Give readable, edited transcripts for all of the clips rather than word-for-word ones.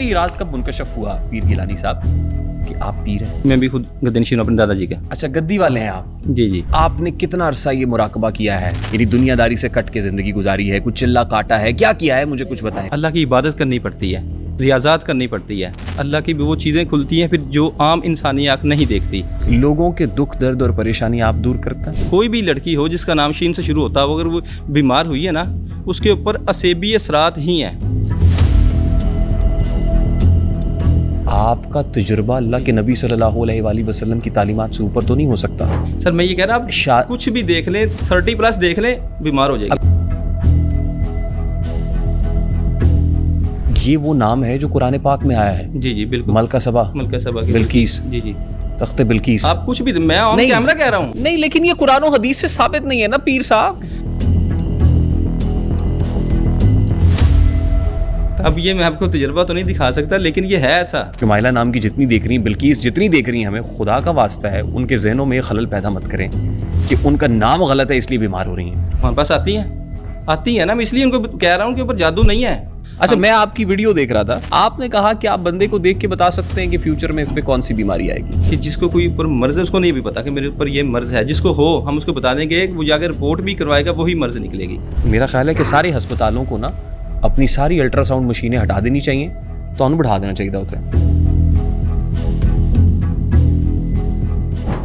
ये राज कब मुनकशफ हुआ पीर गिलानी साहब कि आप पीर हैं? मैं भी खुद गद्दी हूँ अपने दादाजी का। अच्छा, गद्दी वाले हैं आप? जी जी। आपने कितना अरसा ये मुराकबा किया है, यानी दुनियादारी से कट के जिंदगी गुजारी है, कुछ चिल्ला काटा है, क्या किया है, मुझे कुछ बताएं। अल्लाह की इबादत करनी पड़ती है, रियाजात करनी पड़ती है, अल्लाह की वो चीज़ें खुलती हैं फिर जो आम इंसानी आँख नहीं देखती। लोगों के दुख दर्द और परेशानी आप दूर करता है? कोई भी लड़की हो जिसका नाम शीन से शुरू होता हो, अगर वो बीमार हुई है ना, उसके ऊपर असेबी असरात ही हैं। आपका तजुर्बा अल्लाह के नबी सल्लल्लाहु अलैहि वसल्लम की तालीमात से ऊपर तो नहीं हो सकता? सर मैं ये कह रहा हूँ, आप कुछ भी देख लें, 30+ देख लें, बीमार हो जाएगी। ये वो नाम है जो कुरान पाक में आया है? जी जी बिल्कुल। मलका सबा की बिल्कीस। जी जी। तख्ते बिल्कीस। आप कुछ भी, मैं ऑन कैमरा कह रहा हूँ। नहीं, लेकिन ये कुरान और हदीस से साबित नहीं है ना पीर साहब। अब ये मैं आपको तजुर्बा तो नहीं दिखा सकता, लेकिन ये है ऐसा। जुमाइला नाम की जितनी देख रही हैं, बिल्कीस जितनी देख रही हैं, हमें खुदा का वास्ता है उनके जहनों में खलल पैदा मत करें कि उनका नाम गलत है इसलिए बीमार हो रही हैं। हमारे पास आती है ना, मैं इसलिए उनको कह रहा हूँ कि ऊपर जादू नहीं है। अच्छा, मैं आपकी वीडियो देख रहा था, आपने कहा कि आप बंदे को देख के बता सकते हैं कि फ्यूचर में इस पे कौन सी बीमारी आएगी। कि जिसको कोई ऊपर मर्ज है उसको नहीं भी पता कि मेरे ऊपर ये मर्ज है, जिसको हो हम उसको बता देंगे, वो जाकर रिपोर्ट भी करवाएगा, वही मर्ज निकलेगी। मेरा ख्याल है कि सारे अस्पतालों को ना अपनी सारी अल्ट्रासाउंड मशीनें हटा देनी चाहिए, तो उन्हें बढ़ा देना चाहिए होता है।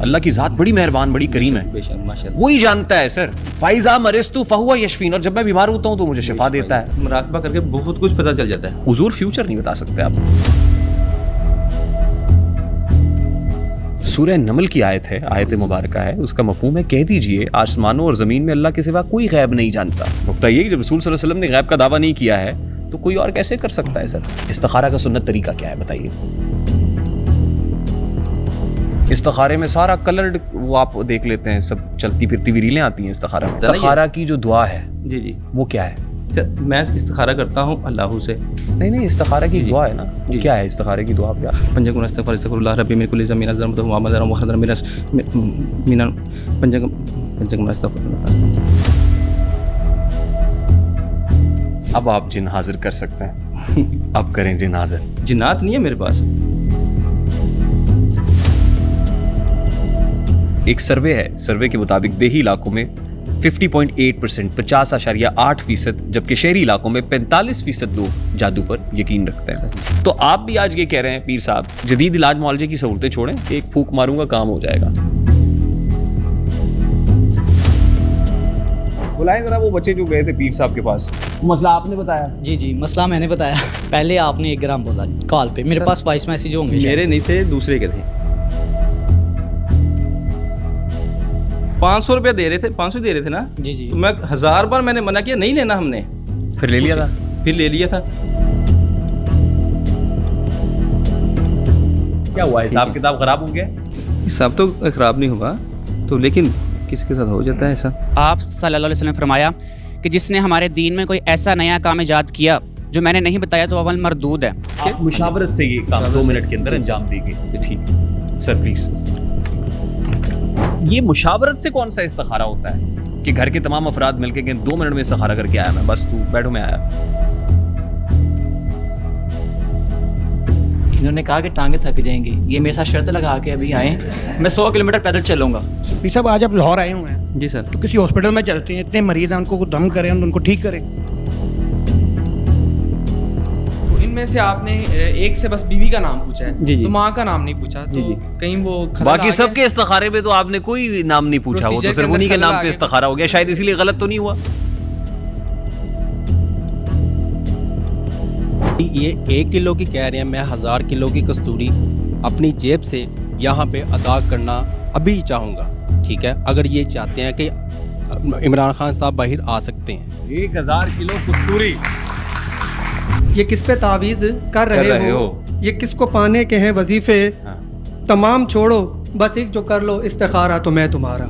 अल्लाह की जात बड़ी मेहरबान, बड़ी करीम है, माशाअल्लाह। वही जानता है सर। फाइजा मरिस्तु फहुवा यशफीन, और जब मैं बीमार होता हूँ तो मुझे शिफा देता है। मुराकबा करके बहुत कुछ पता चल जाता है। हुजूर फ्यूचर नहीं बता सकते आप। सूरह नमल की आयत है, आयत मुबारका है, उसका मफहूम है, कह दीजिए आसमानों और ज़मीन में अल्लाह के सिवा कोई गैब नहीं जानता। नुक्ता ये कि जब रसूल सल्लल्लाहु अलैहि वसल्लम ने गैब का दावा नहीं किया है तो कोई और कैसे कर सकता है सर? इस्तिखारा का सुन्नत तरीका क्या है बताइए? इस्तिखारे में सारा कलर्ड वो आप देख लेते हैं, सब चलती फिरती हुई रीलें आती हैं इस्तिखारा में। इस्तिखारा की जो दुआ है जी जी, वो क्या है? मैं इस्तिखारा करता हूँ अल्लाह से। नहीं, इस्तिखारा की दुआ है ना, क्या है इस्तिखारे की दुआ? क्या? पंजगुना इस्तगफार इस्तगफिरुल्लाह रब्बी मिन कुल्ली ज़मीन ज़रमत व अमल व खदर मिन पंजगुना इस्तगफार। अब आप जिन हाजिर कर सकते हैं, अब करें जिन हाजिर। जिन्नात नहीं है मेरे पास। एक सर्वे है, सर्वे के मुताबिक देही इलाकों में 50.8%, 50.8%, जबकि शहरी इलाकों में 45% लोग जादू पर यकीन रखते हैं। तो आप भी आज ये कह रहे हैं पीर साहब, जदीद इलाज मुआलजे की सहूलतें छोड़ें, एक फूंक मारूंगा काम हो जाएगा। बुलाएं जरा वो बच्चे जो गए थे पीर साहब के पास। मसला आपने बताया? जी जी, मसला मैंने बताया। पहले आपने 1 ग्राम बोला कॉल पे, मेरे पास वॉइस मैसेज होंगे। मेरे नहीं थे, दूसरे के थे। 500 रुपया दे रहे थे, 500 दे रहे थे ना? जी जी। तो मैं 1000 बार मैंने मना किया, नहीं लेना हमने, फिर ले लिया था। फिर ले लिया था। क्या हुआ, हिसाब किताब खराब हो गया? हिसाब तो खराब नहीं हुआ, तो लेकिन किसके साथ हो जाता है ऐसा? आप सल्लल्लाहु अलैहि वसल्लम ने फरमाया कि जिसने हमारे दीन में कोई ऐसा नया काम इजाद किया जो मैंने नहीं बताया तो अवल मरदूद है। आप मुशावरत से ये काम 2 मिनट के अंदर अंजाम देंगे? ठीक सर, प्लीज। ये मुशावरत से कौन सा इस्तिखारा होता है कि घर के तमाम अफराद मिलकर 2 मिनट में इस्तिखारा करके आया, मैं बस तू बैठो मैं आया? इन्होंने कहा कि टांगे थक जाएंगी, ये मेरे साथ शर्त लगा के अभी आए, मैं 100 किलोमीटर पैदल चलूंगा। पीर साहब, आज आप लाहौर आए हुए हैं जी सर, तो किसी हॉस्पिटल में चलते हैं, इतने मरीज हैं, उनको दम करें, उनको ठीक करें। तो इनमें से आपने एक से बस बीवी का नाम पूछा है, जी जी, तो माँ का नाम नहीं पूछा, तो कहीं वो बाकी सबके इस्तिखारे में तो आपने कोई नाम नहीं पूछा, वो तो सिर्फ उन्हीं के नाम पे इस्तिखारा हो गया, शायद इसीलिए गलत तो नहीं हुआ। ये 1 किलो की कह रहे हैं, मैं 1000 किलो की कस्तूरी अपनी जेब से यहाँ पे अदा करना अभी चाहूँगा, ठीक है? अगर ये चाहते हैं कि इमरान खान साहब बाहर आ सकते हैं। 1000 किलो कस्तूरी ये किस पे तावीज़ कर रहे हो? ये किसको पाने के हैं वजीफे? तमाम छोड़ो, बस एक जो कर लो इस्तिखारा तो मैं तुम्हारा।